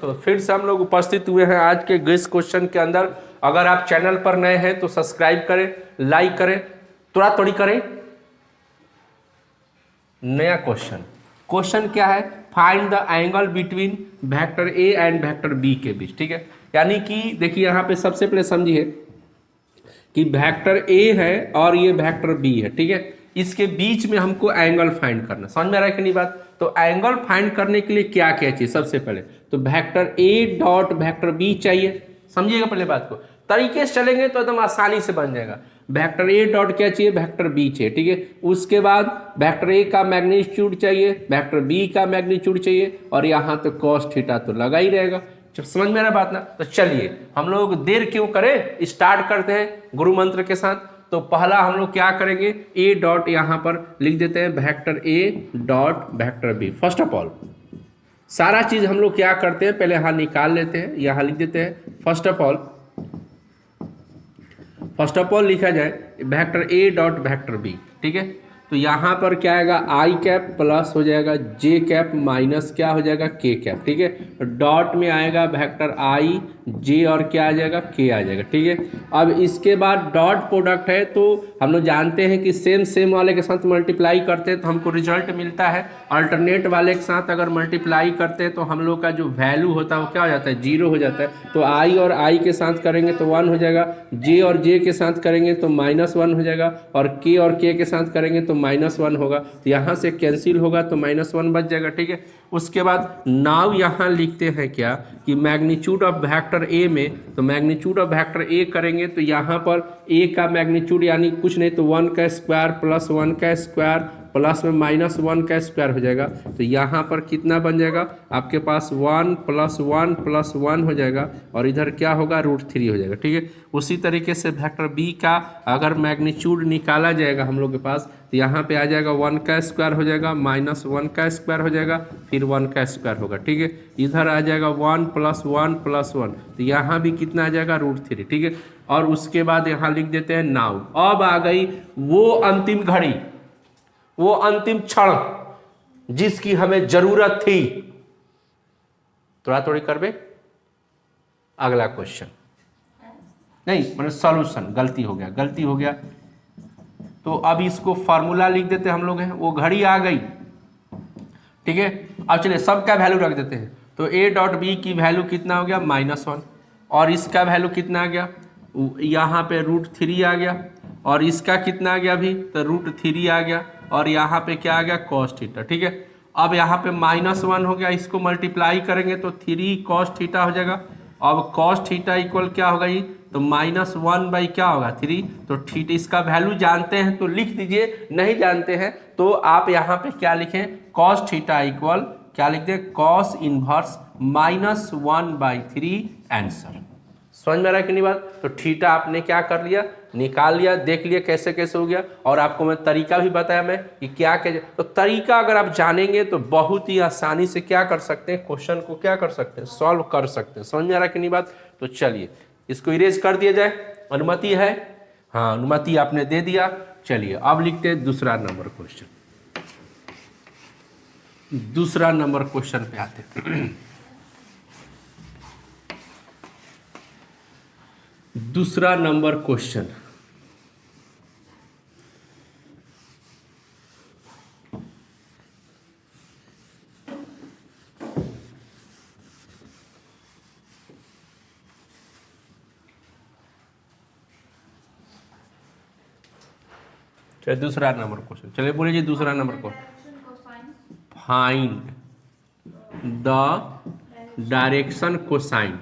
तो फिर से हम लोग उपस्थित हुए हैं आज के ग्रीस क्वेश्चन के अंदर। अगर आप चैनल पर नए हैं तो सब्सक्राइब करें, लाइक करें, थोड़ा थोड़ी करें। नया क्वेश्चन क्या है? Find the angle between vector A and vector B के बीच। ठीक है, यानी कि देखिए यहाँ पे सबसे पहले समझिए कि वेक्टर ए है और ये वेक्टर बी है। ठीक है, इसके बीच में हमको एंगल फाइंड करना। समझ में आ रहा है कि नहीं बात? तो एंगल फाइंड करने के लिए क्या क्या चाहिए? सबसे पहले तो vector A dot vector B चाहिए। समझिएगा पहले बात को, तरीके से चलेंगे तो एकदम आसानी से बन जाएगा। वेक्टर ए डॉट क्या चाहिए? वेक्टर बी चाहिए। ठीक है, उसके बाद वेक्टर ए का मैग्नीट्यूड चाहिए, वेक्टर बी का मैग्नीट्यूड चाहिए, और यहाँ तो कॉस थीटा तो लगा ही रहेगा। समझ में आ रहा बात ना? तो चलिए हम लोग देर क्यों करें, स्टार्ट करते हैं गुरु मंत्र के साथ। तो पहला हम लोग क्या करेंगे, ए डॉट यहाँ पर लिख देते हैं vector A dot vector B. First of all सारा चीज हम लोग क्या करते हैं, पहले यहाँ निकाल लेते हैं, यहाँ लिख देते हैं फर्स्ट ऑफ ऑल लिखा जाए vector A dot vector B. ठीक है, तो यहाँ पर क्या आएगा, आई कैप प्लस हो जाएगा जे कैप माइनस क्या हो जाएगा, के कैप। ठीक है, डॉट में आएगा वेक्टर आई जे और क्या आ जाएगा, के आ जाएगा। ठीक है, अब इसके बाद डॉट प्रोडक्ट है तो हम लोग जानते हैं कि सेम वाले के साथ मल्टीप्लाई करते हैं तो हमको रिजल्ट मिलता है। अल्टरनेट वाले के साथ अगर मल्टीप्लाई करते हैं तो हम लोग का जो वैल्यू होता है वो क्या हो जाता है, जीरो हो जाता है। तो आई और आई के साथ करेंगे तो 1 हो जाएगा, जे और जे के साथ करेंगे तो -1 हो जाएगा, और के के साथ करेंगे तो -1 होगा। तो यहाँ से कैंसिल होगा तो -1 बच जाएगा। ठीक है, उसके बाद नाउ यहाँ लिखते हैं क्या कि मैग्नीट्यूड ऑफ वेक्टर ए में, तो मैग्नीट्यूड ऑफ वेक्टर ए करेंगे तो यहाँ पर ए का मैग्नीट्यूड यानी कुछ नहीं तो 1 का स्क्वायर प्लस 1 का स्क्वायर प्लस में -1 का स्क्वायर हो जाएगा। तो यहाँ पर कितना बन जाएगा आपके पास, 1 + 1 + 1 हो जाएगा, और इधर क्या होगा, √3 हो जाएगा। ठीक है, उसी तरीके से वेक्टर बी का अगर मैग्नीट्यूड निकाला जाएगा हम लोग के पास तो यहाँ पे आ जाएगा 1 का स्क्वायर हो जाएगा, -1 का स्क्वायर हो जाएगा, फिर 1 का स्क्वायर होगा। ठीक है, इधर आ जाएगा 1 + 1 + 1, तो यहाँ भी कितना आ जाएगा, √3। ठीक है, और उसके बाद यहाँ लिख देते हैं नाउ। अब आ गई वो अंतिम घड़ी, वो अंतिम क्षण जिसकी हमें जरूरत थी। थोड़ा थोड़ी करबे। अगला क्वेश्चन नहीं मतलब सॉल्यूशन, गलती हो गया। तो अब इसको फार्मूला लिख देते हैं हम लोग हैं, वो घड़ी आ गई। ठीक है, अब चलिए सबका वैल्यू रख देते हैं। तो ए डॉट बी की वैल्यू कितना हो गया, -1, और इसका वैल्यू कितना आ गया, यहाँ पे √3 आ गया, और इसका कितना आ गया अभी, तो √3 आ गया, और यहाँ पे क्या आ गया, cos थीटा। ठीक है, अब यहाँ पे -1 हो गया, इसको मल्टीप्लाई करेंगे तो 3 cos थीटा हो जाएगा। अब cos थीटा इक्वल क्या होगा, ये तो -1 क्या होगा, 3। तो थीटा इसका वैल्यू जानते हैं तो लिख दीजिए, नहीं जानते हैं तो आप यहाँ पे क्या लिखें, cos थीटा इक्वल क्या लिख दें, cos इनवर्स -1/3 आंसर। समझ में आ रहा है कि नहीं बात? तो थीटा आपने क्या कर लिया, निकाल लिया, देख लिया कैसे कैसे हो गया, और आपको मैं तरीका भी बताया मैं कि क्या क्या। तो तरीका अगर आप जानेंगे तो बहुत ही आसानी से क्या कर सकते हैं, क्वेश्चन को क्या कर सकते हैं, सॉल्व कर सकते हैं। समझ में आ रहा है कि नहीं बात? तो चलिए इसको इरेज कर दिया जाए, अनुमति है? हाँ, अनुमति आपने दे दिया। चलिए अब लिखते हैं दूसरा नंबर क्वेश्चन। दूसरा नंबर क्वेश्चन पे आते हैं। दूसरा नंबर क्वेश्चन, चलिए दूसरा नंबर क्वेश्चन, चलिए बोलिए जी दूसरा number question. Find the direction cosine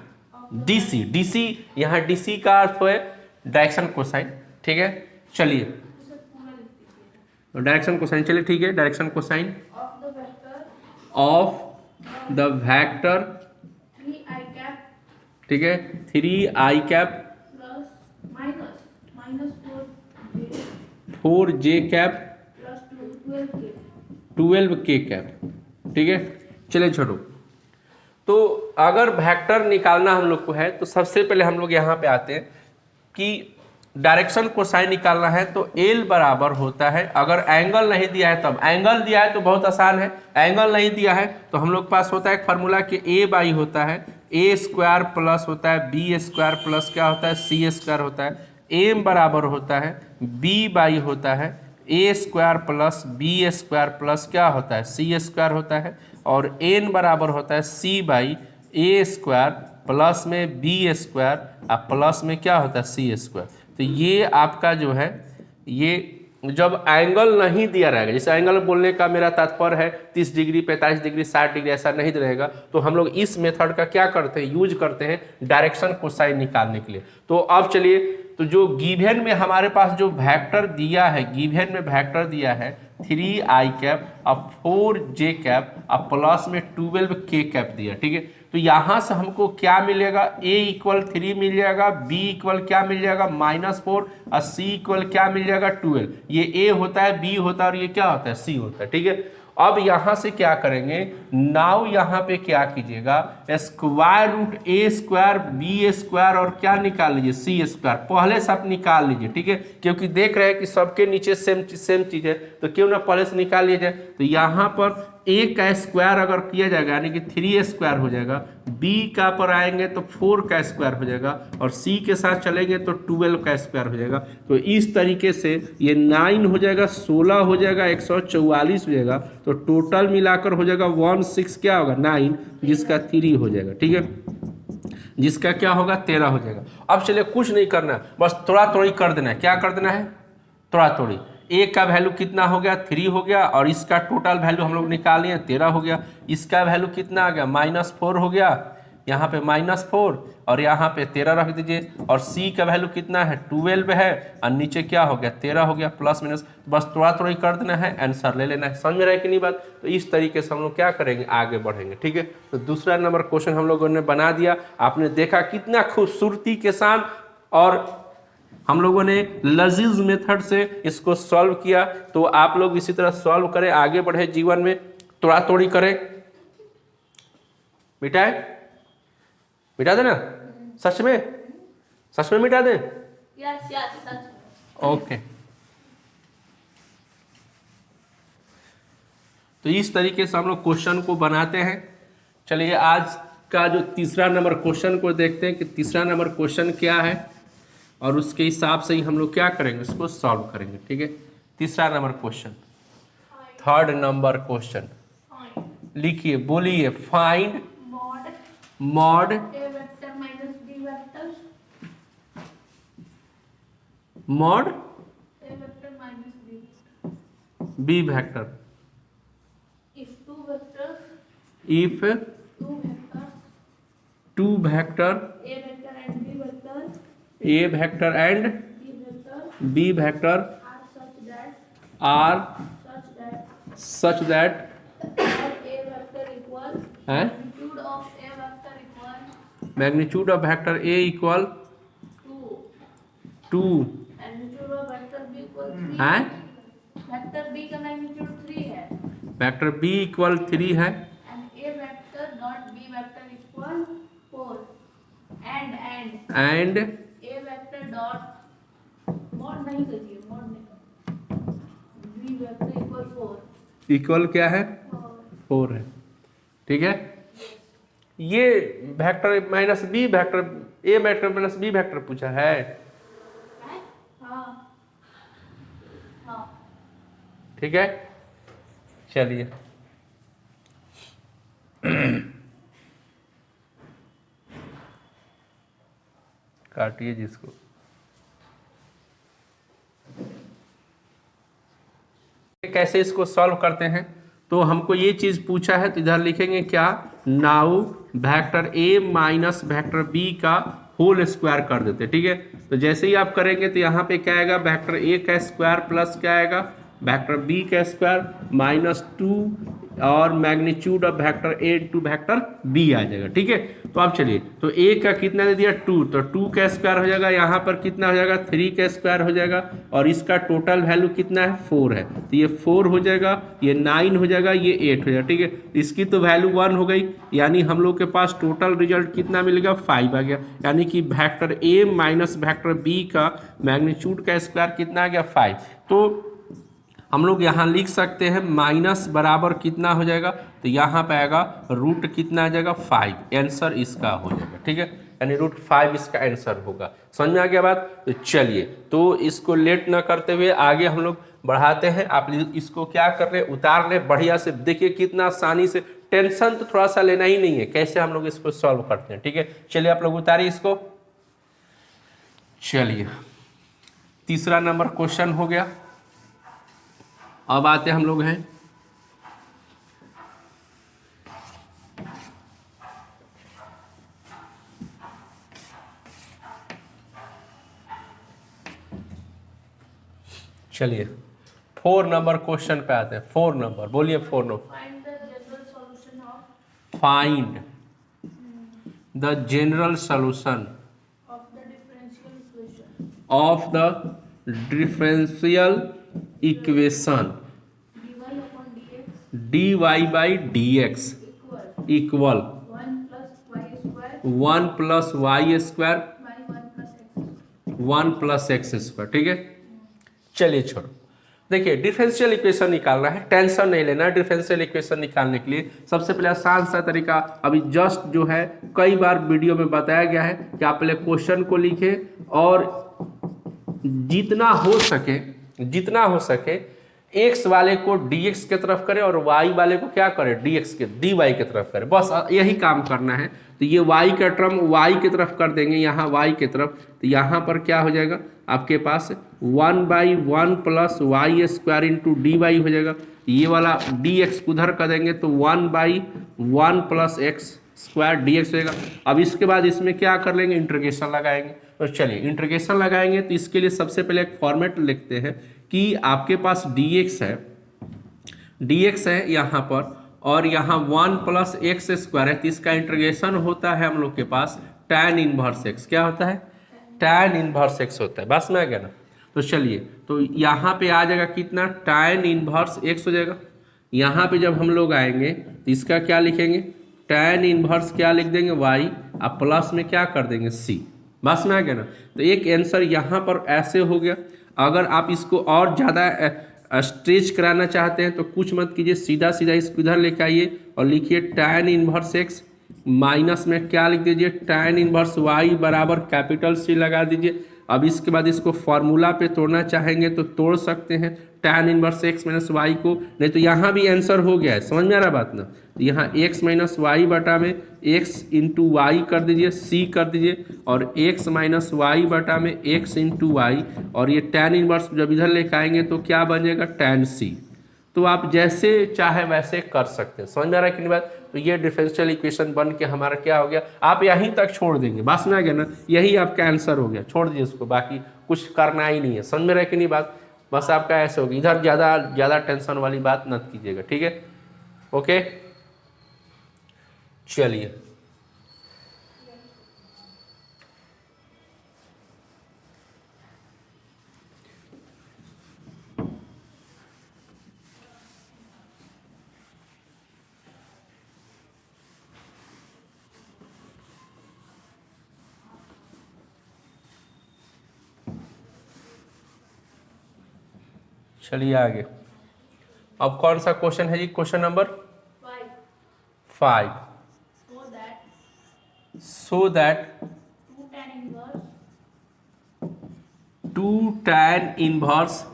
DC यहाँ डीसी का अर्थ है डायरेक्शन कोसाइन। ठीक है, चलिए डायरेक्शन कोसाइन, चलिए ठीक है, direction cosine of the vector, ठीक है, 3i cap -4j cap 12k cap. ठीक है, चलिए छोड़ो। तो अगर वेक्टर निकालना हम लोग को है तो सबसे पहले हम लोग यहाँ पे आते हैं कि डायरेक्शन कोसाइन निकालना है तो एल बराबर होता है, अगर एंगल नहीं दिया है तब, एंगल दिया है तो बहुत आसान है, एंगल नहीं दिया है तो हम लोग पास होता है एक फार्मूला कि ए बाई होता है ए स्क्वायर प्लस होता है बी स्क्वायर प्लस क्या होता है सी स्क्वायर होता है, एम बराबर होता है बी बाई होता है A square plus B square plus क्या होता है सी स्क्वायर होता है, और एन बराबर होता है सी बाई ए स्क्वायर प्लस में बी स्क्वायर और प्लस में क्या होता है सी स्क्वायर। तो ये आपका जो है, ये जब एंगल नहीं दिया रहेगा, जैसे एंगल बोलने का मेरा तात्पर्य है 30 डिग्री 45 डिग्री 60 डिग्री ऐसा नहीं रहेगा, तो हम लोग इस मेथड का क्या करते हैं, यूज करते हैं डायरेक्शन कोसाइन निकालने के लिए। तो अब चलिए, तो जो गिवन में हमारे पास जो वेक्टर दिया है, गिवन में वेक्टर दिया है 3i कैप और 4j कैप और प्लस में 12k कैप दिया, ठीक है। तो यहाँ से हमको क्या मिलेगा, a इक्वल 3 मिल जाएगा, b इक्वल क्या मिल जाएगा -4 और c इक्वल क्या मिल जाएगा 12। ये a होता है, b होता है और ये क्या होता है c होता है, ठीक है। अब यहाँ से क्या करेंगे, नाउ यहाँ पे क्या कीजिएगा, स्क्वायर रूट ए स्क्वायर बी स्क्वायर और क्या निकाल लीजिए सी स्क्वायर, पहले से आप निकाल लीजिए, ठीक है, क्योंकि देख रहे हैं कि सबके नीचे सेम चीज है, तो क्यों ना पहले से निकाल लिया जाए। तो यहाँ पर ए का स्क्वायर अगर किया जाएगा यानी कि 3 स्क्वायर हो जाएगा, बी का पर आएंगे तो 4 का स्क्वायर हो जाएगा और सी के साथ चलेंगे तो 12 का स्क्वायर हो जाएगा। तो इस तरीके से ये 9 हो जाएगा, 16 हो जाएगा, 144 हो जाएगा, तो टोटल मिलाकर हो जाएगा 16 क्या होगा 9, जिसका 3 हो जाएगा, ठीक है, जिसका क्या होगा 13 हो जाएगा। अब चलिए कुछ नहीं करना है, बस थोड़ा थोड़ी कर देना है। क्या कर देना है, थोड़ा थोड़ी। ए का वैल्यू कितना हो गया 3 हो गया, और इसका टोटल वैल्यू हम लोग निकाल लिए 13 हो गया। इसका वैल्यू कितना आ गया -4 हो गया, यहाँ पे -4 और यहाँ पे 13 रख दीजिए, और सी का वैल्यू कितना है 12 है, और नीचे क्या हो गया 13 हो गया, प्लस माइनस बस थोड़ा थोड़ा कर देना है, आंसर ले लेना है। समझ में रहा है कि नहीं बात। तो इस तरीके से हम लोग क्या करेंगे, आगे बढ़ेंगे, ठीक है। तो दूसरा नंबर क्वेश्चन हम लोगों ने बना दिया, आपने देखा कितना खूबसूरती के साथ, और हम लोगों ने लजीज मेथड से इसको सॉल्व किया। तो आप लोग इसी तरह सॉल्व करें, आगे बढ़े जीवन में, थोड़ा थोड़ी करें। मिटाए, मिटा देना, सच में मिटा दें। ओके, तो इस तरीके से हम लोग क्वेश्चन को बनाते हैं। चलिए आज का जो तीसरा नंबर क्वेश्चन को देखते हैं कि तीसरा नंबर क्वेश्चन क्या है, और उसके हिसाब से ही हम लोग क्या करेंगे, उसको सॉल्व करेंगे, ठीक है। तीसरा number question, third number question लिखिए, बोलिए, find mod mod B vector if two vector A vector and B vector are such that magnitude of vector A equal 2, magnitude of vector B equal 3 है, vector B का magnitude 3 है, vector B equal 3 है, and A vector dot B vector equal 4 and A vector dot mod नहीं करिए, mod नहीं, B vector equal 4, equal क्या है 4 है, ठीक है। ये वेक्टर माइनस बी वेक्टर, ए वेक्टर माइनस बी वेक्टर पूछा है, ठीक है। चलिए काटिए जिसको। कैसे इसको सॉल्व करते हैं, तो हमको ये चीज पूछा है, तो इधर लिखेंगे क्या, now vector A minus vector B का होल स्क्वायर कर देते, ठीक है। तो जैसे ही आप करेंगे तो यहाँ पे क्या आएगा, वेक्टर ए का स्क्वायर प्लस क्या आएगा, वेक्टर बी का स्क्वायर -2 और magnitude of vector A into vector B आ जाएगा। ठीक है, तो अब चलिए, तो ए का कितना दे दिया 2, तो 2 का स्क्वायर हो जाएगा, यहाँ पर कितना हो जाएगा 3 का स्क्वायर हो जाएगा, और इसका टोटल वैल्यू कितना है 4 है, तो ये 4 हो जाएगा, ये 9 हो जाएगा, ये 8 हो जाएगा। ठीक है, इसकी तो वैल्यू 1 हो गई, यानी हम लोग के पास टोटल रिजल्ट कितना मिलेगा 5 आ गया, यानी कि vector A minus vector B का मैग्नीट्यूड का स्क्वायर कितना आ गया 5। तो हम लोग यहाँ लिख सकते हैं माइनस बराबर कितना हो जाएगा, तो यहाँ पे आएगा रूट कितना आ जाएगा 5, आंसर इसका हो जाएगा। ठीक है, यानी रूट 5 इसका आंसर होगा। समझ में आ गया बात? तो चलिए, तो इसको लेट ना करते हुए आगे हम लोग बढ़ाते हैं। आप इसको क्या कर रहे हैं, उतार ले बढ़िया से, देखिए कितना आसानी से, टेंशन तो थोड़ा सा लेना ही नहीं है कैसे हम लोग इसको सॉल्व करते हैं। ठीक है, चलिए आप लोग उतारिए इसको। चलिए, तीसरा नंबर क्वेश्चन हो गया। अब आते हम लोग हैं चलिए 4 नंबर क्वेश्चन पे आते हैं। 4 नंबर बोलिए, 4 number. Find the general solution of the differential equation dy by dx equal 1 plus Y square 1 plus X square. ठीक है, चलिए छोड़ो, देखिए डिफरेंशियल इक्वेशन निकालना है, टेंशन नहीं लेना। डिफरेंशियल इक्वेशन निकालने के लिए सबसे पहले आसान सा तरीका अभी जस्ट जो है कई बार वीडियो में बताया गया है कि आप पहले क्वेश्चन को लिखें और जितना हो सके x वाले को dx के तरफ करें और y वाले को क्या करें dx के dy के तरफ करें, बस यही काम करना है। तो ये y का टर्म y की तरफ कर देंगे, यहाँ y की तरफ, तो यहाँ पर क्या हो जाएगा आपके पास 1/1 plus Y square into D Y हो जाएगा। ये वाला dx उधर कर देंगे तो 1/1 प्लस एक्स स्क्वायर dx हो जाएगा। अब इसके बाद इसमें क्या कर लेंगे, इंटीग्रेशन लगाएंगे। तो चलिए इंटीग्रेशन लगाएंगे, तो इसके लिए सबसे पहले एक फॉर्मेट लिखते हैं कि आपके पास dx है यहाँ पर, और यहाँ 1 प्लस एक्स स्क्वायर है, तो इसका इंटीग्रेशन होता है हम लोग के पास tan इनवर्स x। क्या होता है, tan इनवर्स x होता है। बस में आ गया ना? तो चलिए, तो यहाँ पे आ जाएगा कितना, tan इनवर्स x हो जाएगा। यहाँ पे जब हम लोग आएंगे तो इसका क्या लिखेंगे, tan इनवर्स क्या लिख देंगे y, अब प्लस में क्या कर देंगे c। बस में आ गया ना? तो एक आंसर यहाँ पर ऐसे हो गया। अगर आप इसको और ज़्यादा स्ट्रेच कराना चाहते हैं तो कुछ मत कीजिए, सीधा सीधा इसको इधर लेके आइए और लिखिए tan इनवर्स x माइनस में क्या लिख दीजिए, tan इनवर्स y बराबर कैपिटल C लगा दीजिए। अब इसके बाद इसको फॉर्मूला पे तोड़ना चाहेंगे तो तोड़ सकते हैं tan inverse x minus Y को, नहीं तो यहाँ भी आंसर हो गया है। समझ में आ रहा बात ना? तो यहाँ x माइनस वाई बटा में x इंटू वाई कर दीजिए, c कर दीजिए, और x माइनस वाई बटा में x इंटू वाई, और ये tan इनवर्स जब इधर लेकर आएंगे तो क्या बन जाएगा tan c। तो आप जैसे चाहे वैसे कर सकते हैं। समझ में आ रहा है कि नहीं बात? तो ये डिफरेंशियल इक्वेशन बन के हमारा क्या हो गया, आप यहीं तक छोड़ देंगे। बस में आ गया ना? यही आपका आंसर हो गया, छोड़ दीजिए उसको, बाकी कुछ करना ही नहीं है। समझ में रहा है कि नहीं बात? बस आपका ऐसे होगी, इधर ज़्यादा टेंशन वाली बात मत कीजिएगा। ठीक है, ओके चलिए। चलिए आगे, अब कौन सा क्वेश्चन है जी, question number 5। so that 2 tan inverse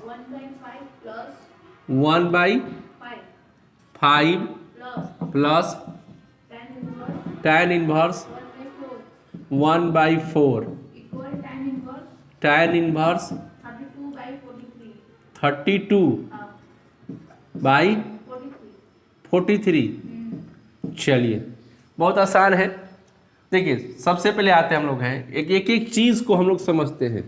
1/5 plus tan inverse 1/4 tan inverse 32/43। चलिए, बहुत आसान है। देखिए सबसे पहले आते हैं हम लोग हैं एक चीज़ को हम लोग समझते हैं।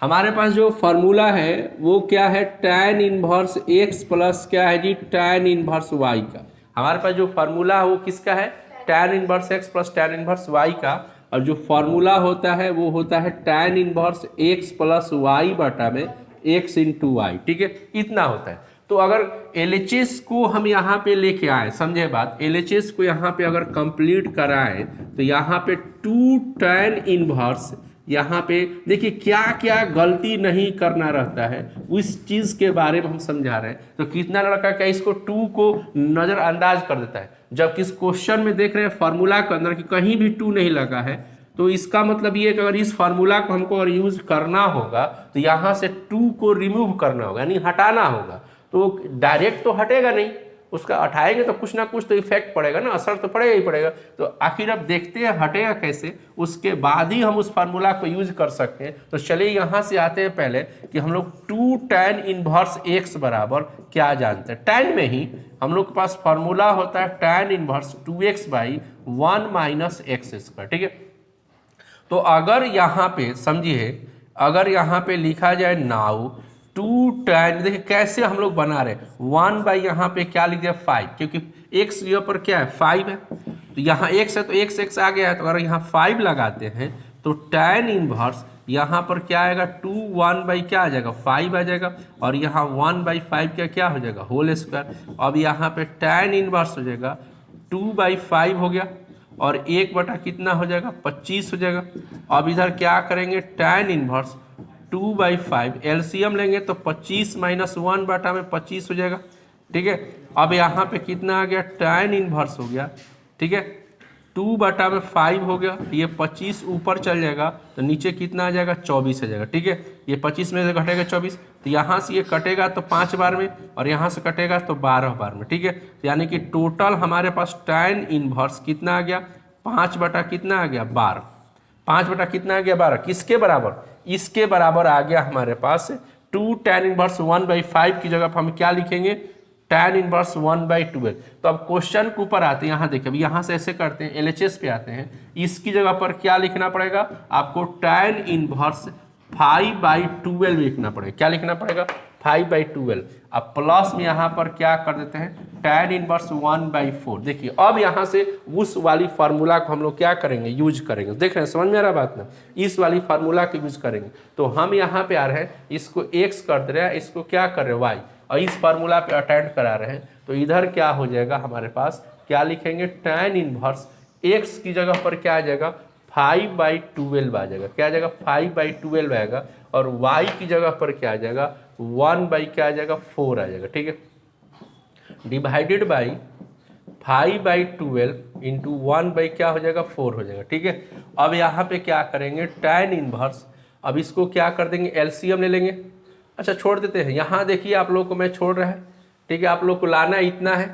हमारे पास जो फार्मूला है वो क्या है, tan इनवर्स x प्लस क्या है जी, tan इनवर्स y का। हमारे पास जो फार्मूला है वो किसका है, tan inverse x plus tan inverse y का, और जो फार्मूला होता है वो होता है tan inverse x plus y बटा में x इंटू वाई, ठीक है, इतना होता है। तो अगर LHS को हम यहाँ पे लेके आए, समझे बात, LHS को यहाँ पे अगर कंप्लीट कराएं तो यहाँ पे 2 tan इनवर्स, यहाँ पे देखिए क्या क्या गलती नहीं करना रहता है उस चीज़ के बारे में हम समझा रहे हैं। तो कितना लड़का क्या इसको 2 को नज़रअंदाज कर देता है, जबकि इस क्वेश्चन में देख रहे हैं फार्मूला के अंदर कि कहीं भी 2 नहीं लगा है। तो इसका मतलब ये कि अगर इस फार्मूला को हमको अगर यूज करना होगा तो यहाँ से 2 को रिमूव करना होगा, यानी हटाना होगा। तो डायरेक्ट तो हटेगा नहीं, उसका हटाएंगे तो कुछ ना कुछ तो इफेक्ट पड़ेगा ना, असर तो पड़ेगा ही पड़ेगा। तो आखिर अब देखते हैं हटेगा कैसे, उसके बाद ही हम उस फार्मूला को यूज कर सकते हैं। तो चलिए यहाँ से आते हैं पहले कि हम लोग 2 tan इनवर्स x बराबर क्या जानते हैं। tan में ही हम लोग के पास फार्मूला होता है tan inverse 2x by 1 minus x square, ठीक है। तो अगर यहाँ पे समझिए, अगर यहाँ पे लिखा जाए नाउ 2 tan, देखिए कैसे हम लोग बना रहे हैं, 1 बाई यहाँ पे क्या लिख दिया 5, क्योंकि x यहाँ पर क्या है 5 है, तो यहाँ x है तो x आ गया है। तो अगर यहाँ 5 लगाते हैं तो tan इनवर्स यहाँ पर क्या आएगा 2 1 बाई क्या आ जाएगा 5 आ जाएगा, और यहाँ 1 बाई 5 क्या हो जाएगा होल स्क्वायर। अब यहाँ पे tan इनवर्स हो जाएगा 2 बाई 5 हो गया, और 1 बटा कितना हो जाएगा 25 हो जाएगा। अब इधर क्या करेंगे tan इनवर्स 2 बाई 5 एलसीएम लेंगे तो 25 माइनस 1 बटा में 25 हो जाएगा, ठीक है। अब यहाँ पे कितना आ गया tan इनवर्स हो गया, ठीक है, 2 बटा में 5 हो गया, ये 25 ऊपर चल जाएगा तो नीचे कितना आ जाएगा 24 आ जाएगा, ठीक है। ये 25 में से घटेगा 24, तो यहाँ से ये कटेगा तो 5 बार में, और यहाँ से कटेगा तो 12 बार में, ठीक है। तो यानी कि टोटल हमारे पास tan इनवर्स कितना आ गया 5 बटा कितना आ गया 12, 5 बटा कितना आ गया 12, किसके बराबर, इसके बराबर आ गया हमारे पास 2 tan इनवर्स 1 बाई 5 की जगह पर हम क्या लिखेंगे tan इनवर्स 1 बाई 12। तो अब क्वेश्चन के ऊपर आते हैं, यहाँ देखिए अब यहाँ से ऐसे करते हैं, LHS पे आते हैं, इसकी जगह पर क्या लिखना पड़ेगा आपको tan इनवर्स 5 बाई 12 लिखना पड़ेगा। क्या लिखना पड़ेगा 5 बाई 12। अब प्लस में यहाँ पर क्या कर देते हैं tan इनवर्स 1 बाई 4। देखिए अब यहाँ से उस वाली फार्मूला को हम लोग क्या करेंगे यूज करेंगे, देख रहे हैं समझ में आ रहा बात ना, इस वाली फार्मूला को यूज करेंगे। तो हम यहाँ पे आ रहे हैं, इसको x कर दे रहे हैं, इसको क्या कर रहे हैं y, और इस फार्मूला पे अटेंड करा रहे हैं। तो इधर क्या हो जाएगा हमारे पास, क्या लिखेंगे tan इनवर्स x की जगह पर क्या आ जाएगा 5 बाई 12 आ जाएगा, क्या आ जाएगा 5 बाई 12 आएगा, और y की जगह पर क्या आ जाएगा 1 बाई क्या आ जाएगा 4 आ जाएगा, ठीक है, divided by 5 by 12 into 1 by क्या हो जाएगा 4 हो जाएगा, ठीक है। अब यहाँ पे क्या करेंगे tan इनवर्स, अब इसको क्या कर देंगे एलसीएम ले लेंगे, अच्छा छोड़ देते हैं, यहाँ देखिए आप लोग को मैं छोड़ रहा है, ठीक है, आप लोग को लाना इतना है,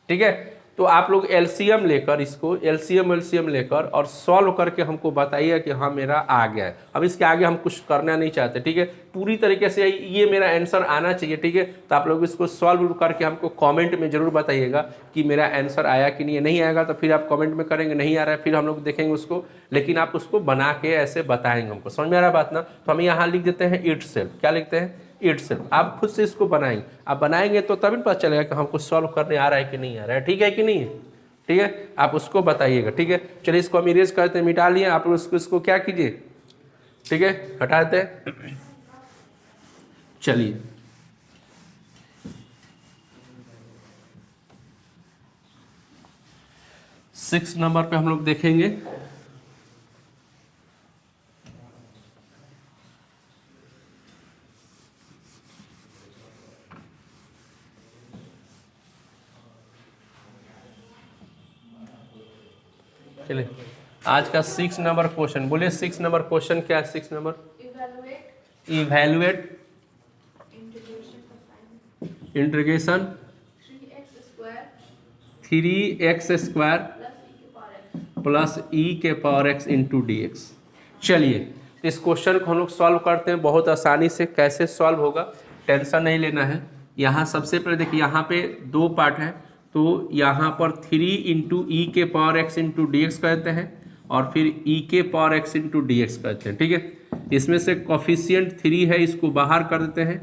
ठीक है। तो आप लोग एलसीएम लेकर इसको एलसीएम लेकर और सॉल्व करके हमको बताइए कि हाँ मेरा आ गया है। अब इसके आगे हम कुछ करना नहीं चाहते, ठीक है, पूरी तरीके से ये मेरा आंसर आना चाहिए, ठीक है। तो आप लोग इसको सॉल्व करके हमको कमेंट में जरूर बताइएगा कि मेरा आंसर आया कि नहीं। नहीं आएगा तो फिर आप कमेंट में करेंगे नहीं आ रहा है, फिर हम लोग देखेंगे उसको, लेकिन आप उसको बना के ऐसे बताएंगे हमको, समझ में आ रहा बात ना। तो हम यहाँ लिख देते हैं इट सेल्फ, क्या लिखते हैं इट सेल्फ। आप खुद से इसको बनाएंगे, आप बनाएंगे तो तभी पता चलेगा कि हमको सॉल्व करने आ रहा है कि नहीं आ रहा है, ठीक है कि नहीं है, ठीक है, आप उसको बताइएगा, ठीक है। चलिए इसको हम इरेज करते हैं, मिटा लिए, आप इसको क्या कीजिए, ठीक है, हटाते हैं। चलिए सिक्स नंबर पे हम लोग देखेंगे, चलिए आज का 6 नंबर क्वेश्चन, बोलिए 6 नंबर क्वेश्चन क्या है। 6 number evaluate integration 3x square plus e के power x into D x. चलिए इस क्वेश्चन को हम लोग सॉल्व करते हैं बहुत आसानी से। कैसे सॉल्व होगा टेंशन नहीं लेना है। यहाँ सबसे पहले देखिए यहाँ पे 2 पार्ट है, तो यहाँ पर 3 इंटू ई के power x into D x कहते हैं, और फिर e के power x into D x कहते हैं, ठीक है। इसमें से कोफिशिएंट 3 है, इसको बाहर कर देते हैं,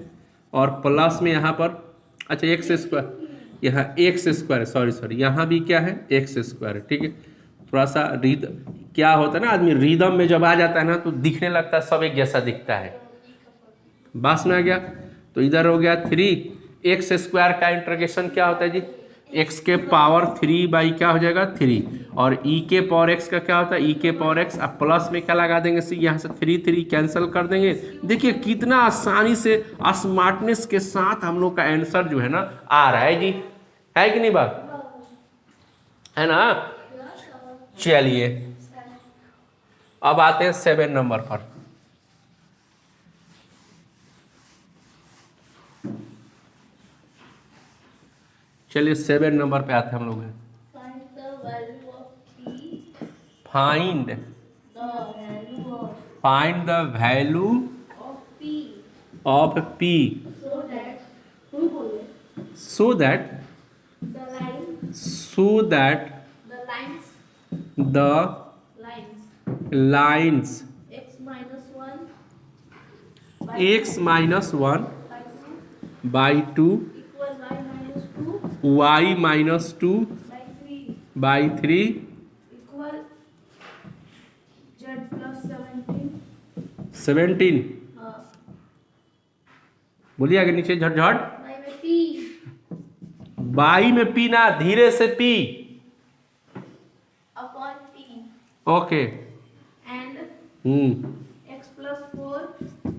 और प्लस में यहाँ पर अच्छा x स्क्वायर, यहाँ एक्स स्क्वायर, सॉरी यहाँ भी क्या है एक्स स्क्वायर, ठीक है। थोड़ा सा क्या होता है ना, आदमी रिदम में जब आ जाता है ना तो दिखने लगता है, सब एक जैसा दिखता है। बस में आ गया। तो इधर हो गया 3 x² का इंटीग्रेशन क्या होता है जी, x के पावर 3 बाई क्या हो जाएगा 3, और e के पावर x का क्या होता है e के पावर x। अब प्लस में क्या लगा देंगे, यहाँ से 3 कैंसिल कर देंगे। देखिए कितना आसानी से स्मार्टनेस के साथ हम लोग का आंसर जो है ना आ रहा है जी, है कि नहीं बात, है ना। चलिए अब आते हैं 7 नंबर पर। चलिए 7 नंबर पे आते हैं हम लोग हैं। Find the value of P so that the lines x-1 by 2 y-2 by 3 17। बोलिए आगे नीचे झट बाई में पी ना, धीरे से P. Okay and x plus 4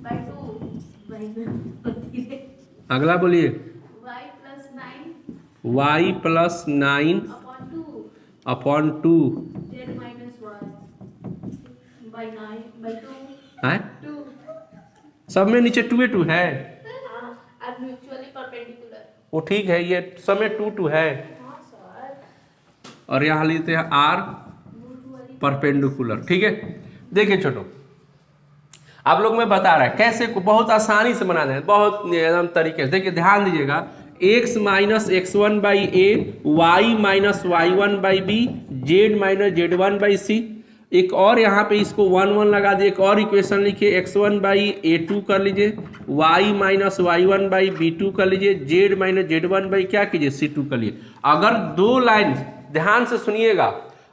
by 2 अगला बोलिए y plus 9 upon 2 z minus 1 by 9 by 2 है 2 सब में नीचे 2 है, are mutually perpendicular। वो ठीक है, ये सब में 2 है। हाँ सर, और यहाँ लेते हैं आर परपेंडिकुलर, ठीक है। देखिए छोटो, आप लोग में बता रहा है कैसे को बहुत आसानी से बना दें, बहुत एकदम तरीके से। देखिए ध्यान दीजिएगा, x minus x1 by A, Y minus y1 by B, Z minus z1 by C. एक और यहाँ पे इसको 1 लगा दिए, एक और इक्वेशन लिखिए, x1 बाई a2 कर लीजिए, y minus y1 by b2 कर लीजिए, z माइनस z1 बाई क्या कीजिए c2 कर लीजिए। अगर दो लाइन, ध्यान से सुनिएगा,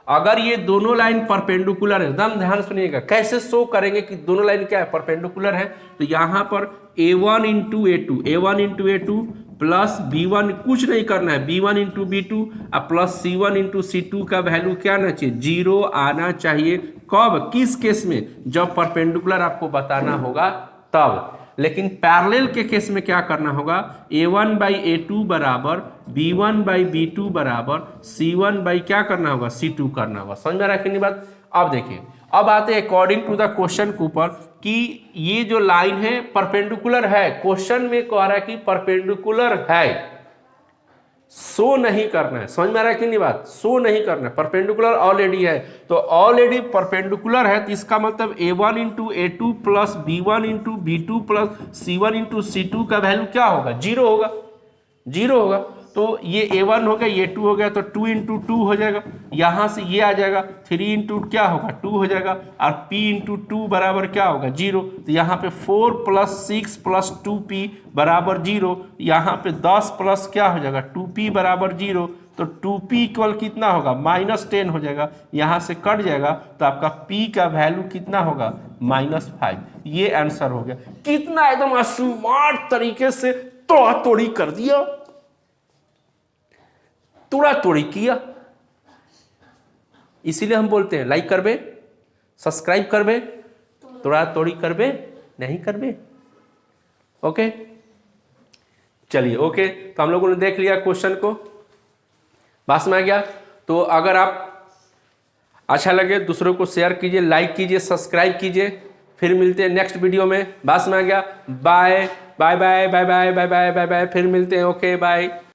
अगर ये दोनों लाइन परपेंडिकुलर है, एकदम ध्यान सुनिएगा, कैसे शो करेंगे कि दोनों लाइन क्या है परपेंडिकुलर है। तो यहाँ पर a1 into a2 plus b1, कुछ नहीं करना है, b1 इंटू b2 और प्लस c1 इंटू c2 का वैल्यू क्या आना चाहिए, 0 आना चाहिए। कब, किस केस में, जब परपेंडिकुलर आपको बताना होगा तब। लेकिन पैरेलल के केस में क्या करना होगा, a1 बाई a2 बराबर b1 बाई b2 बराबर c1 बाई क्या करना होगा c2 करना होगा। समझ में रखनी बात। अब देखिए, अब आते हैं अकॉर्डिंग टू द क्वेश्चन के ऊपर कि ये जो लाइन है परपेंडिकुलर है, क्वेश्चन में कह रहा है कि परपेंडिकुलर है, शो नहीं करना है। समझ में आ रहा है कि नहीं बात, शो नहीं करना है, परपेंडिकुलर ऑलरेडी है। तो ऑलरेडी परपेंडिकुलर है तो इसका मतलब a1 into a2 plus b1 into b2 plus c1 into c2 का वैल्यू क्या होगा, 0 होगा, 0 होगा। तो ये a1 हो गया, ये 2 हो गया, तो 2 इंटू 2 हो जाएगा, यहाँ से ये आ जाएगा, 3 इंटू क्या होगा 2 हो जाएगा, और p इंटू 2 बराबर क्या होगा 0। तो यहाँ पे 4 प्लस 6 प्लस 2p बराबर 0, यहाँ पे 10 प्लस क्या हो जाएगा 2p बराबर 0। तो 2p इक्वल कितना होगा -10 हो जाएगा, यहाँ से कट जाएगा, तो आपका p का वैल्यू कितना होगा -5। ये आंसर हो गया। कितना एकदम स्मार्ट तरीके से तोड़ा तोड़ी कर दिया, तोड़ा तोड़ी किया। इसीलिए हम बोलते हैं लाइक करबे, सब्सक्राइब करबे, तोड़ा तोड़ी करबे नहीं करबे। ओके, चलिए ओके। तो हम लोगों ने देख लिया क्वेश्चन को, बात में आ गया। तो अगर आप अच्छा लगे दूसरों को शेयर कीजिए, लाइक कीजिए, सब्सक्राइब कीजिए। फिर मिलते हैं नेक्स्ट वीडियो में। बात में आ गया। Bye bye bye bye bye bye bye bye bye. फिर मिलते हैं। Okay bye.